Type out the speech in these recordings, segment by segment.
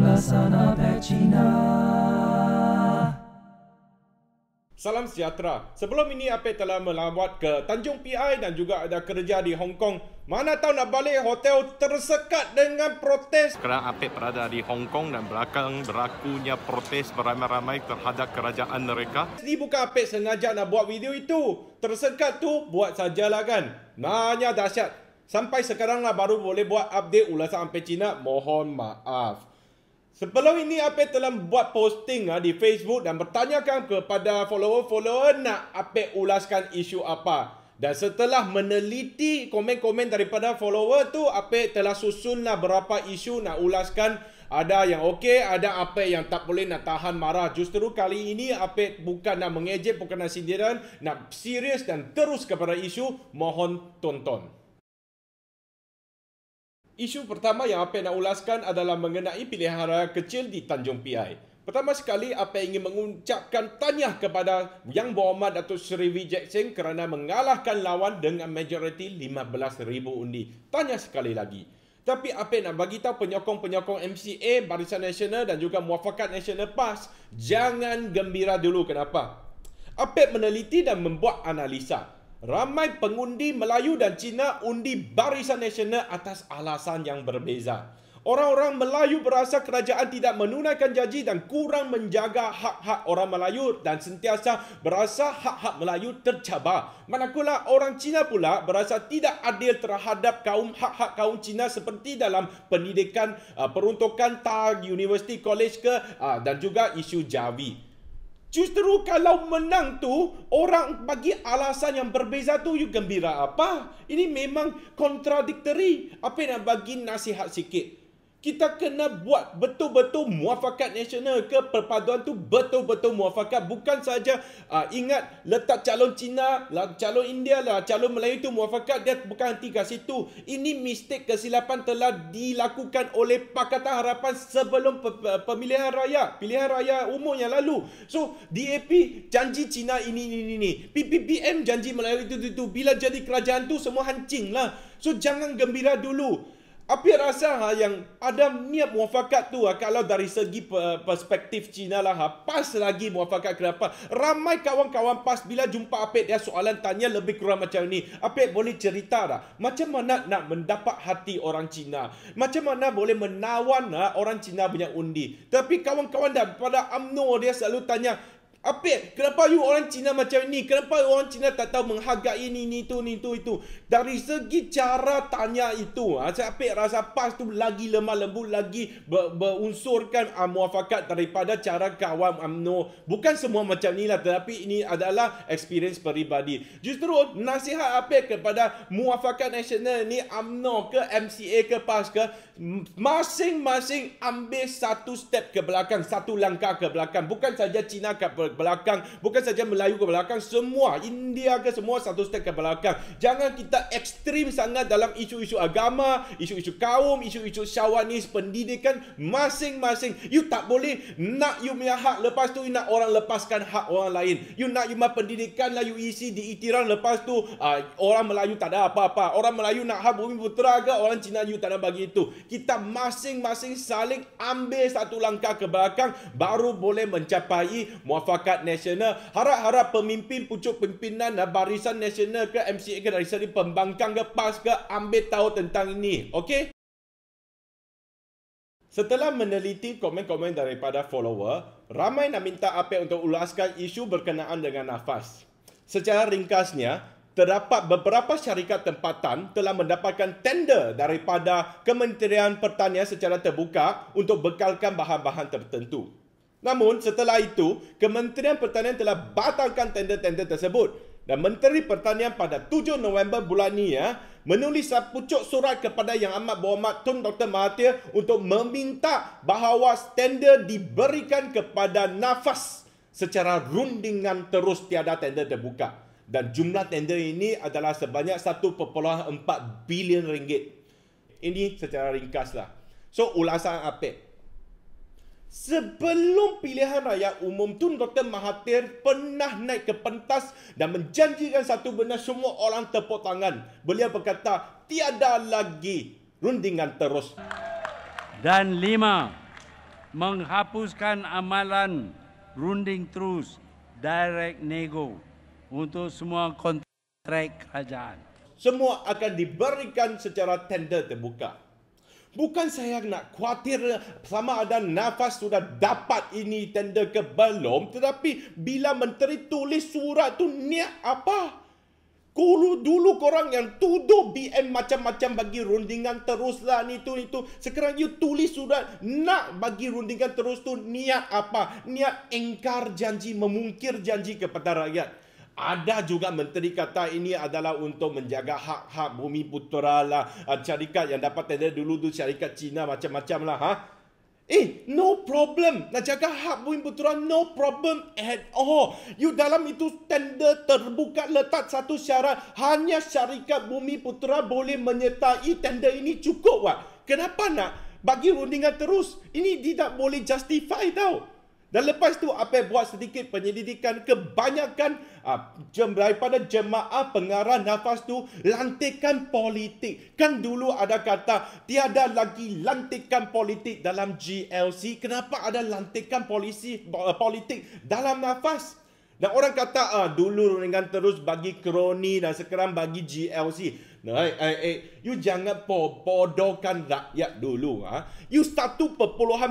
ulasan APEC Cina. Salam sejahtera. Sebelum ini APEC telah melawat ke Tanjung PI dan juga ada kerja di Hong Kong. Mana tahu nak balik hotel tersekat dengan protes. Sekarang APEC berada di Hong Kong dan belakang berlakunya protes beramai-ramai terhadap kerajaan mereka. Ini bukan APEC sengaja nak buat video itu. Tersekat tu buat sajalah kan. Nanya dahsyat. Sampai sekarang lah baru boleh buat update ulasan APEC Cina. Mohon maaf. Sebelum ini APEC telah buat posting di Facebook dan bertanyakan kepada follower-follower nak APEC ulaskan isu apa. Dan setelah meneliti komen-komen daripada follower tu, APEC telah susunlah berapa isu nak ulaskan. Ada yang okey, ada APEC yang tak boleh nak tahan marah. Justru kali ini APEC bukan nak mengejek, bukan nak sindiran, nak serius dan terus kepada isu. Mohon tonton. Isu pertama yang APEC nak ulaskan adalah mengenai pilihan raya kecil di Tanjung PI. Pertama sekali, APEC ingin mengucapkan tahniah kepada Yang Berhormat Datuk Seri Wee Jack Seng kerana mengalahkan lawan dengan majoriti 15,000 undi. Tahniah sekali lagi. Tapi APEC nak bagi tahu penyokong-penyokong MCA, Barisan Nasional dan juga Muafakat Nasional PAS, jangan gembira dulu. Kenapa? APEC meneliti dan membuat analisa. Ramai pengundi Melayu dan Cina undi Barisan Nasional atas alasan yang berbeza. Orang-orang Melayu berasa kerajaan tidak menunaikan janji dan kurang menjaga hak-hak orang Melayu dan sentiasa berasa hak-hak Melayu tercabar. Manakala orang Cina pula berasa tidak adil terhadap hak-hak kaum Cina seperti dalam pendidikan, peruntukan TAG, University College dan juga isu Jawi. Justru kalau menang tu, orang bagi alasan yang berbeza tu, you gembira apa? Ini memang kontradiktori. Apa nak bagi nasihat sikit? Kita kena buat betul-betul muafakat nasional ke perpaduan tu betul-betul muafakat. Bukan saja ingat letak calon Cina, calon India, calon Melayu tu muafakat. Dia bukan henti kat situ. Ini mistik kesilapan telah dilakukan oleh Pakatan Harapan sebelum pemilihan raya. Pilihan raya umum yang lalu. So, DAP janji Cina ini. PPPM janji Melayu itu. Bila jadi kerajaan tu semua hancing lah. So, jangan gembira dulu. APEC rasa yang ada niat muafakat tu kalau dari segi perspektif Cina lah PAS lagi muafakat. Kenapa? Ramai kawan-kawan PAS bila jumpa APEC dia soalan tanya lebih kurang macam ni. APEC boleh cerita tak? Macam mana nak mendapat hati orang Cina? Macam mana boleh menawan orang Cina punya undi? Tapi kawan-kawan daripada UMNO dia selalu tanya, APEC, kenapa you orang Cina macam ni? Kenapa orang Cina tak tahu menghargai ini, itu. Dari segi cara tanya itu, APEC rasa PAS tu lagi lemah lembut, lagi berunsurkan muafakat daripada cara kawan UMNO. Bukan semua macam ni lah, tetapi ini adalah experience peribadi. Justru nasihat APEC kepada muafakat nasional ni, UMNO ke, MCA ke, PAS ke, masing-masing ambil satu step ke belakang, satu langkah ke belakang. Bukan saja Cina ke belakang, bukan saja Melayu ke belakang, semua India ke semua satu step ke belakang. Jangan kita ekstrim sangat dalam isu-isu agama, isu-isu kaum, isu-isu syawanis, pendidikan. Masing-masing you tak boleh nak you punya hak, lepas tu you nak orang lepaskan hak orang lain. You nak you punya pendidikan lah you isi di itiran, lepas tu orang Melayu tak ada apa-apa. Orang Melayu nak hak bumi putera ke, orang Cina you tak nak bagi itu. Kita masing-masing saling ambil satu langkah ke belakang baru boleh mencapai muafakat nasional. Harap-harap pemimpin pucuk pimpinan Barisan Nasional ke MCA ke dari segi pembangkang ke PAS ke ambil tahu tentang ini. Okey? Setelah meneliti komen-komen daripada follower, ramai nak minta APEC untuk ulaskan isu berkenaan dengan nafas. Secara ringkasnya, terdapat beberapa syarikat tempatan telah mendapatkan tender daripada Kementerian Pertanian secara terbuka untuk bekalkan bahan-bahan tertentu. Namun setelah itu, Kementerian Pertanian telah batalkan tender-tender tersebut. Dan Menteri Pertanian pada 7 November bulan ni menulis pucuk surat kepada Yang Amat Berhormat Tun Dr. Mahathir untuk meminta bahawa tender diberikan kepada nafas secara rundingan terus tiada tender terbuka. Dan jumlah tender ini adalah sebanyak 1.4 bilion ringgit. Ini secara ringkaslah. So, ulasan APEC. Sebelum pilihan raya umum, Tun Dr. Mahathir pernah naik ke pentas dan menjanjikan satu benda, semua orang tepuk tangan. Beliau berkata, tiada lagi rundingan terus. Dan 5, menghapuskan amalan runding terus direct nego untuk semua kontrak kerajaan. Semua akan diberikan secara tender terbuka. Bukan saya nak khawatir sama ada nafas sudah dapat ini tender ke belum, tetapi bila menteri tulis surat tu niat apa? Dulu korang yang tuduh BM macam-macam bagi rundingan teruslah ni tu itu. Sekarang you tulis surat nak bagi rundingan terus tu niat apa? Niat engkar janji, memungkir janji kepada rakyat. Ada juga menteri kata ini adalah untuk menjaga hak-hak bumi putera lah. Syarikat yang dapat tender dulu tu syarikat Cina macam-macam lah. No problem. Nak jaga hak bumi putera, no problem at all. You dalam itu tender terbuka letak satu syarat. Hanya syarikat bumi putera boleh menyertai tender ini, cukup wak. Kenapa nak bagi rundingan terus? Ini tidak boleh justify tau. Dan lepas tu apa buat sedikit penyelidikan, kebanyakan daripada jemaah pengarah nafas tu lantikan politik. Kan dulu ada kata tiada lagi lantikan politik dalam GLC. Kenapa ada lantikan politik dalam nafas? Dan orang kata dulu rundingan terus bagi kroni dan sekarang bagi GLC. You jangan bodohkan rakyat dulu. You 1.1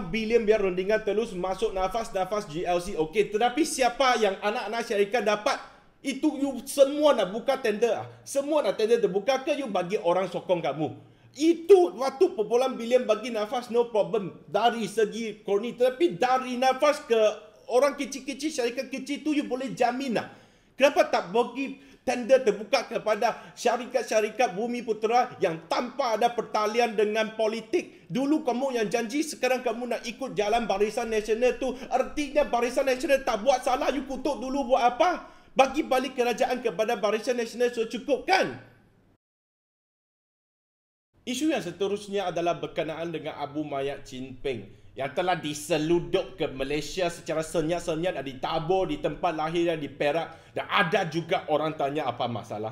bilion biar rundingan terus masuk nafas GLC. Okey, tetapi siapa yang anak-anak syarikat dapat? Itu you semua nak buka tender. Semua nak tender terbuka ke you bagi orang sokong kamu? Itu waktu perpuluhan bilion bagi nafas no problem dari segi kroni, tetapi dari nafas ke orang kecil-kecil, syarikat kecil tu you boleh jamin lah. Kenapa tak bagi tender terbuka kepada syarikat-syarikat bumi putera yang tanpa ada pertalian dengan politik? Dulu kamu yang janji, sekarang kamu nak ikut jalan Barisan Nasional tu. Artinya Barisan Nasional tak buat salah, you kutuk dulu buat apa? Bagi balik kerajaan kepada Barisan Nasional secukup kan? Isu yang seterusnya adalah berkenaan dengan Abu Mayat Chin Peng yang telah diseluduk ke Malaysia secara senyap-senyap dan ditabur di tempat lahirnya di Perak, dan ada juga orang tanya apa masalah.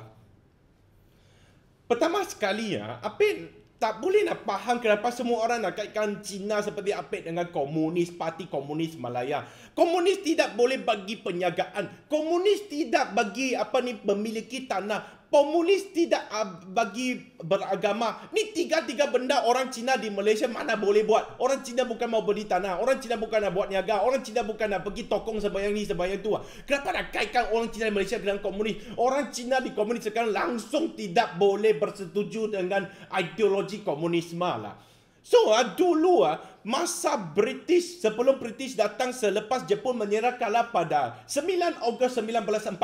Pertama sekali Apek tak boleh nak faham kenapa semua orang nak kaitkan Cina seperti Apek dengan komunis, Parti Komunis Malaya. Komunis tidak boleh bagi penjagaan. Komunis tidak bagi memiliki tanah. Komunis tidak bagi beragama. Ni tiga benda orang Cina di Malaysia mana boleh buat. Orang Cina bukan mau beli tanah. Orang Cina bukan nak buat niaga. Orang Cina bukan nak pergi tokong sembahyang ni sembahyang tu. Kenapa nak kaitkan orang Cina di Malaysia dengan komunis? Orang Cina di komunis sekarang langsung tidak boleh bersetuju dengan ideologi komunisme lah. So dulu masa British, sebelum British datang selepas Jepun menyerah kalah pada 9 Ogos 1945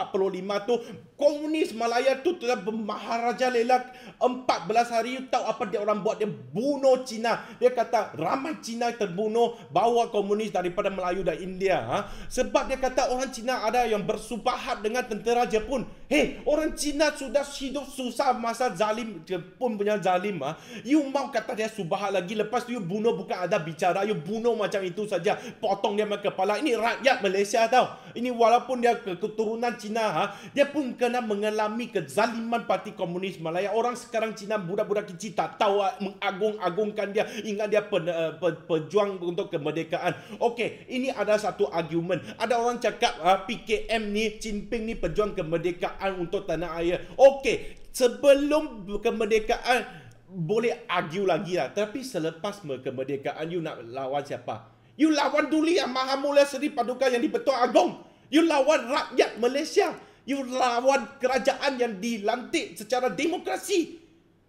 tu, komunis Malaya tu telah bermaharaja lelak 14 hari. You tahu apa dia orang buat? Dia bunuh Cina. Dia kata ramai Cina terbunuh bawa komunis daripada Melayu dan India. Sebab dia kata orang Cina ada yang bersubahat dengan tentera Jepun. Orang Cina sudah hidup susah masa zalim, Jepun punya zalim. You mau kata dia subahat lagi, lepas tu you bunuh, bukan ada bicara, you bunuh macam itu saja, potong dia dengan kepala. Ini rakyat Malaysia tau. Ini walaupun dia keturunan Cina, dia pun kena mengalami kezaliman Parti Komunis Malaya. Orang sekarang Cina, budak-budak kecil tak tahu mengagung-agungkan dia. Ingat dia pejuang untuk kemerdekaan. Okey, ini ada satu argument. Ada orang cakap PKM ni, Chin Peng ni pejuang kemerdekaan untuk tanah air. Okey, sebelum kemerdekaan boleh argue lagi lah. Tapi selepas kemerdekaan, you nak lawan siapa? You lawan dulu yang Maha Mulia Seri Paduka yang di-Pertuan Agong. You lawan rakyat Malaysia. You lawan kerajaan yang dilantik secara demokrasi.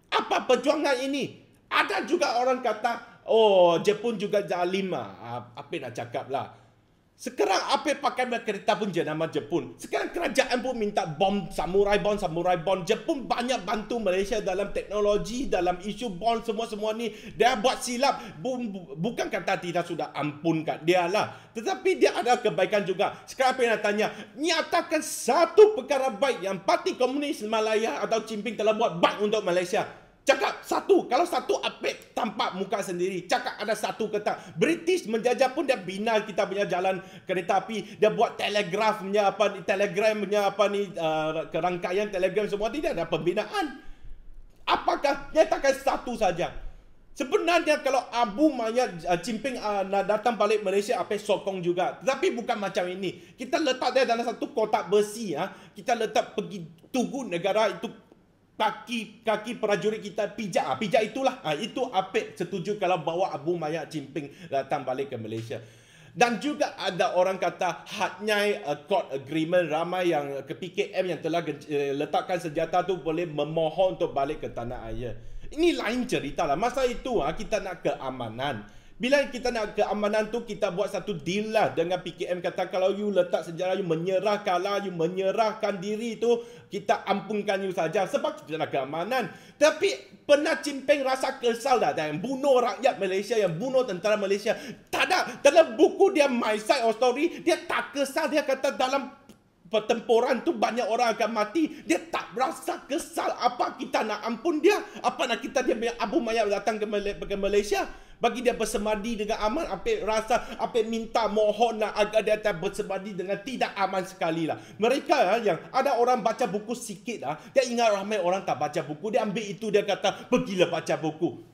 Apa perjuangan ini? Ada juga orang kata, Jepun juga zalim lah. Apa nak cakap lah. Sekarang apa pakai kereta pun jenama Jepun. Sekarang kerajaan pun minta bom, samurai bom. Jepun banyak bantu Malaysia dalam teknologi, dalam isu bom, semua ni. Dia buat silap. Bukan kata tidak sudah ampun kat dia lah. Tetapi dia ada kebaikan juga. Sekarang apa yang nak tanya? Nyatakan satu perkara baik yang Parti Komunis Malaya atau Chin Peng telah buat baik untuk Malaysia. Cakap satu. Kalau satu Apek tampak muka sendiri. Cakap ada satu kata. British menjajah pun dia bina kita punya jalan kereta api. Dia buat telegraf punya telegram punya kerangkaian telegram semua. Tidak ada pembinaan. Apakah? Nyatakan satu saja. Sebenarnya kalau Abu Mayat Jinping nak datang balik Malaysia, apa sokong juga. Tapi bukan macam ini. Kita letak dia dalam satu kotak besi. Kita letak pergi tunggu negara itu, kaki prajurit kita pijak. Pijak itulah. Itu apa setuju kalau bawa Abu Mayat Jinping datang balik ke Malaysia. Dan juga ada orang kata Hatnyai Accord Agreement, ramai yang ke PKM yang telah letakkan senjata tu boleh memohon untuk balik ke tanah air. Ini lain cerita lah. Masa itu kita nak keamanan. Bila kita nak keamanan tu, kita buat satu deal lah dengan PKM. Kata kalau you letak senjata, you menyerah, kalau you menyerahkan diri tu, kita ampunkan you saja. Sebab kita nak keamanan. Tapi pernah Jinping rasa kesal dah. Yang bunuh rakyat Malaysia, yang bunuh tentera Malaysia. Tak ada. Dalam buku dia, My Side of Story, dia tak kesal. Dia kata dalam pertempuran tu banyak orang akan mati. Dia tak rasa kesal. Apa kita nak ampun dia? Apa nak kita dia Abu Mayat datang ke Malaysia? Bagi dia bersemadi dengan aman. Apa rasa, apa minta mohon nak agar dia bersemadi dengan tidak aman sekali lah. Mereka yang ada orang baca buku sikit dia ingat ramai orang tak baca buku. Dia ambil itu, dia kata pergilah baca buku.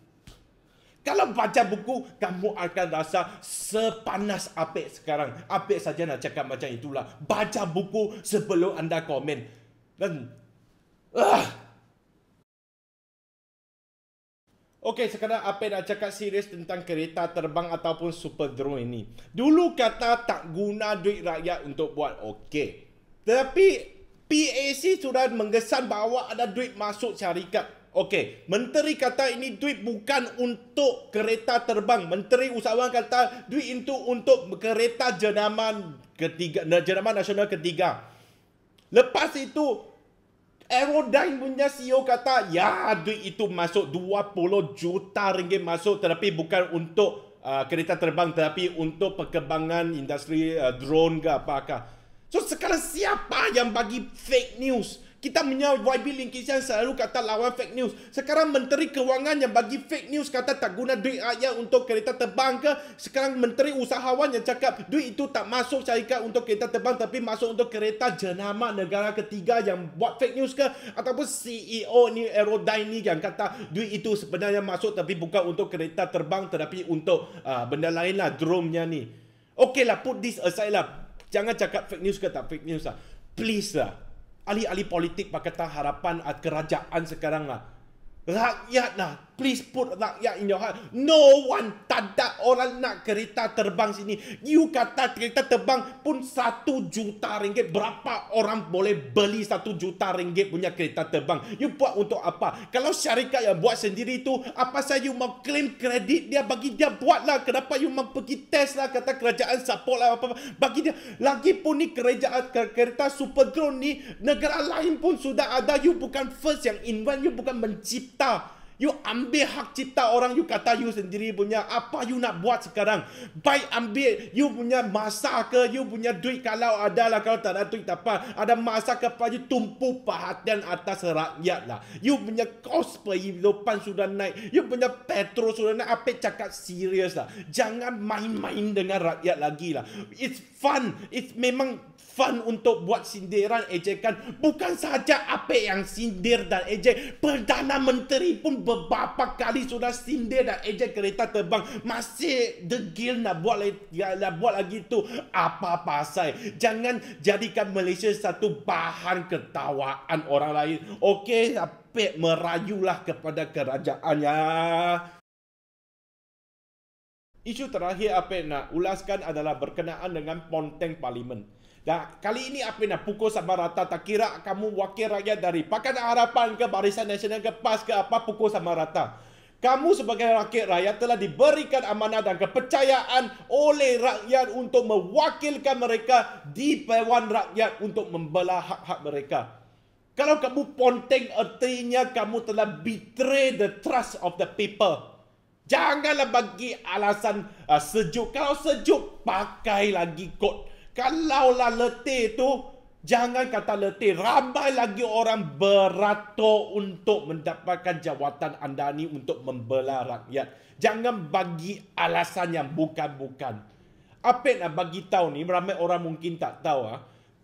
Kalau baca buku, kamu akan rasa sepanas Apek sekarang. Apek saja nak cakap macam itulah. Baca buku sebelum anda komen. Dan Okey, sekarang Apek nak cakap serius tentang kereta terbang ataupun super drone ini. Dulu kata tak guna duit rakyat untuk buat. Okey. Tapi PAC sudah menggesan bahawa ada duit masuk syarikat. Okey, menteri kata ini duit bukan untuk kereta terbang. Menteri usahawan kata duit itu untuk kereta jenama nasional ketiga. Lepas itu Aerodyne punya CEO kata, ya duit itu masuk 20 juta ringgit masuk, tetapi bukan untuk kereta terbang, tetapi untuk perkembangan industri drone ke apakah. So sekarang siapa yang bagi fake news? Kita punya YB Linkisan selalu kata lawan fake news. Sekarang Menteri Kewangan yang bagi fake news kata tak guna duit rakyat untuk kereta terbang ke. Sekarang Menteri Usahawan yang cakap duit itu tak masuk syarikat untuk kereta terbang tapi masuk untuk kereta jenama negara ketiga yang buat fake news ke. Ataupun CEO ni Aerodyne ni yang kata duit itu sebenarnya masuk tapi bukan untuk kereta terbang tetapi untuk benda lain lah, drone-nya ni. Okay lah, put this aside lah. Jangan cakap fake news ke tak fake news lah. Please lah. Ahli-ahli politik Pakatan Harapan kerajaan sekarang lah. Rakyat lah. Please put rakyat in your heart. No one, tak ada orang nak kereta terbang sini. You kata kereta terbang pun 1 juta ringgit. Berapa orang boleh beli 1 juta ringgit punya kereta terbang? You buat untuk apa? Kalau syarikat yang buat sendiri tu, apa saya you mau claim kredit dia? Bagi dia buat lah. Kenapa you mau pergi test lah? Kata kerajaan support lah apa-apa. Bagi dia. Lagipun ni kereta super drone ni, negara lain pun sudah ada. You bukan first yang invent. You bukan mencipta. You ambil hak cipta orang, you kata you sendiri punya. Apa you nak buat sekarang? Baik ambil you punya masa ke, you punya duit kalau ada lah. Kalau tak ada duit tak apa. Ada masa ke apa, you tumpu perhatian atas rakyat lah. You punya kos kehidupan sudah naik. You punya petrol sudah naik. Apa cakap serius lah. Jangan main-main dengan rakyat lagi lah. It's fun. It's memang fun untuk buat sindiran, ejekan. Bukan saja apa yang sindir dan ejek. Perdana Menteri pun beberapa kali sudah sindir dan ejek kereta terbang. Masih degil nak buat lagi tu. Apa pasal? Jangan jadikan Malaysia satu bahan ketawaan orang lain. Okey, apa merayulah kepada kerajaan ya. Isu terakhir apa nak ulaskan adalah berkenaan dengan ponteng parlimen. Dan kali ini apa nak pukul sama rata. Tak kira kamu wakil rakyat dari Pakatan Harapan ke Barisan Nasional ke PAS ke apa, pukul sama rata. Kamu sebagai wakil rakyat telah diberikan amanah dan kepercayaan oleh rakyat untuk mewakilkan mereka di Dewan Rakyat untuk membela hak-hak mereka. Kalau kamu ponteng, artinya kamu telah betray the trust of the people. Janganlah bagi alasan sejuk. Kalau sejuk, pakai lagi kot. Kalaulah letih tu, jangan kata letih. Ramai lagi orang beratur untuk mendapatkan jawatan anda ni untuk membela rakyat. Jangan bagi alasan yang bukan-bukan. Apa nak bagi tahu ni, ramai orang mungkin tak tahu.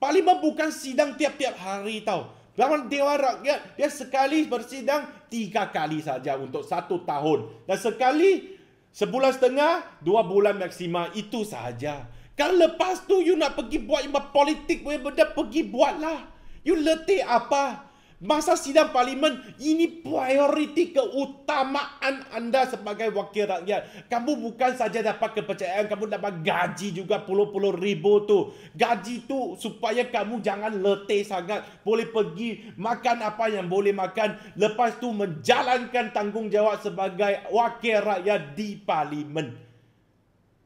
Parlimen bukan sidang tiap-tiap hari tahu. Lawan Dewan Rakyat, dia sekali bersidang 3 kali saja untuk 1 tahun. Dan sekali sebulan setengah, 2 bulan maksimal. Itu sahaja. Kalau lepas tu you nak pergi buat politik, benda pergi buatlah. You letih apa? Masa sidang parlimen, ini prioriti keutamaan anda sebagai wakil rakyat. Kamu bukan saja dapat kepercayaan, kamu dapat gaji juga puluh-puluh ribu tu. Gaji tu supaya kamu jangan letih sangat. Boleh pergi makan apa yang boleh makan. Lepas tu menjalankan tanggungjawab sebagai wakil rakyat di parlimen.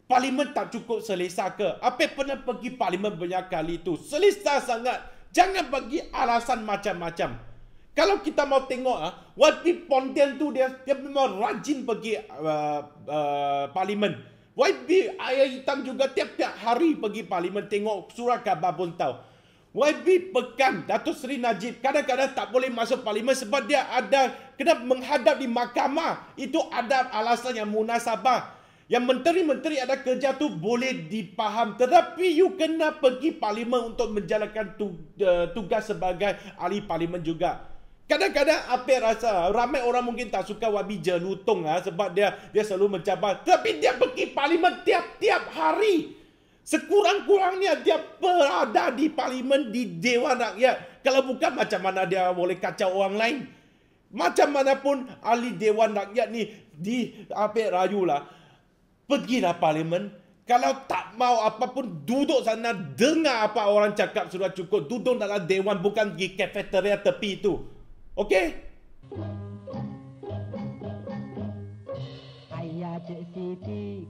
Parlimen tak cukup selesa ke? Apa pernah pergi parlimen banyak kali tu? Selesa sangat. Jangan bagi alasan macam-macam. Kalau kita mau tengok, YB Pontian tu dia memang rajin pergi parlimen. YB Ayah Hitam juga tiap-tiap hari pergi parlimen tengok surat khabar pun tahu. YB Pekan, Datuk Seri Najib kadang-kadang tak boleh masuk parlimen sebab dia ada kena menghadap di mahkamah. Itu ada alasan yang munasabah. Yang menteri-menteri ada kerja tu boleh dipaham. Tetapi you kena pergi parlimen untuk menjalankan tugas sebagai ahli parlimen juga. Kadang-kadang apa rasa ramai orang mungkin tak suka YB Jelutong sebab dia selalu mencabar. Tapi dia pergi parlimen tiap-tiap hari. Sekurang-kurangnya dia berada di parlimen, di Dewan Rakyat. Kalau bukan macam mana dia boleh kacau orang lain. Macam mana pun ahli Dewan Rakyat ni di rayu lah. Pergilah parlimen. Kalau tak mau apapun, duduk sana, dengar apa orang cakap sudah cukup. Duduk dalam dewan, bukan pergi kafeteria tepi itu. Okey? Ayah Cik Siti